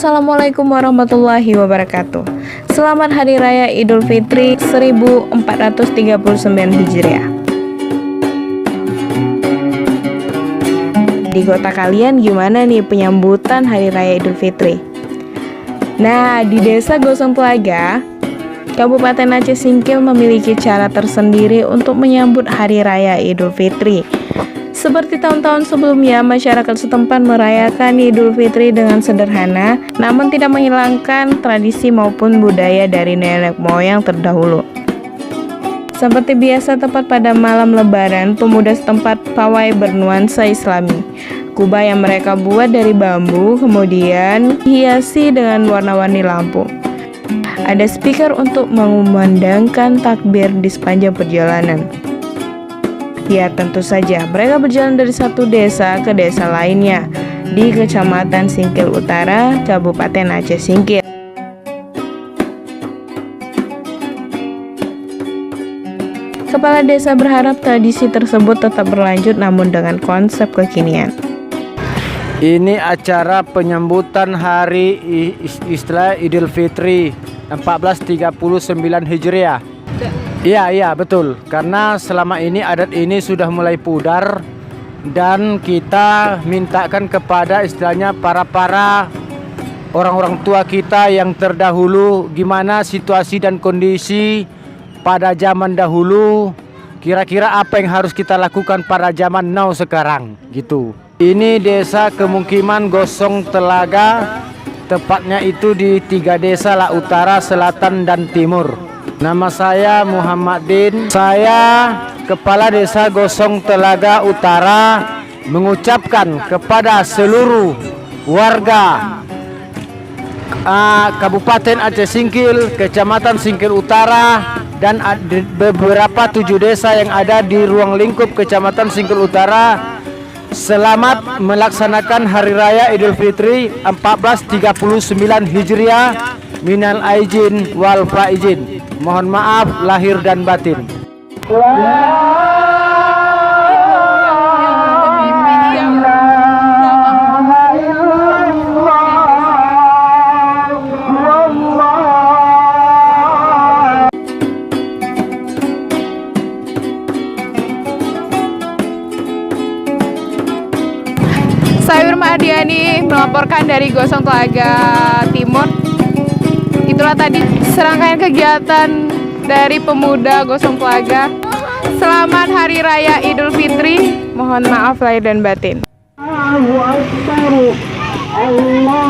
Assalamualaikum warahmatullahi wabarakatuh. Selamat Hari Raya Idul Fitri 1439 Hijriah. Di kota kalian gimana nih penyambutan Hari Raya Idul Fitri? Nah, di Desa Gosong Telaga, Kabupaten Aceh Singkil memiliki cara tersendiri untuk menyambut Hari Raya Idul Fitri. Seperti tahun-tahun sebelumnya, masyarakat setempat merayakan Idul Fitri dengan sederhana, namun tidak menghilangkan tradisi maupun budaya dari nenek moyang terdahulu. Seperti biasa, tepat pada malam Lebaran, pemuda setempat pawai bernuansa Islami. Kubah yang mereka buat dari bambu, kemudian hiasi dengan warna-warni lampu. Ada speaker untuk mengumandangkan takbir di sepanjang perjalanan. Ya, tentu saja mereka berjalan dari satu desa ke desa lainnya di Kecamatan Singkil Utara, Kabupaten Aceh Singkil. Kepala desa berharap tradisi tersebut tetap berlanjut namun dengan konsep kekinian. Ini acara penyambutan hari Idul Fitri 1439 Hijriah. Iya betul, karena selama ini adat ini sudah mulai pudar dan kita mintakan kepada istilahnya para orang-orang tua kita yang terdahulu gimana situasi dan kondisi pada zaman dahulu, kira-kira apa yang harus kita lakukan pada zaman now sekarang gitu. Ini desa kemukiman Gosong Telaga, tepatnya itu di 3 desa lah, utara, selatan, dan timur. Nama saya Muhammad Din, saya Kepala Desa Gosong Telaga Utara, mengucapkan kepada seluruh warga Kabupaten Aceh Singkil, Kecamatan Singkil Utara, dan beberapa 7 desa yang ada di ruang lingkup Kecamatan Singkil Utara, selamat melaksanakan Hari Raya Idul Fitri 1439 Hijriah. Minal aijin wal faizin. Mohon maaf lahir dan batin. Saya Wirma Ardiani melaporkan dari Gosong Telaga Timur. Itulah tadi serangkaian kegiatan dari pemuda Gosong Telaga. Selamat Hari Raya Idul Fitri. Mohon maaf lahir dan batin. Allahu Akbar. Allah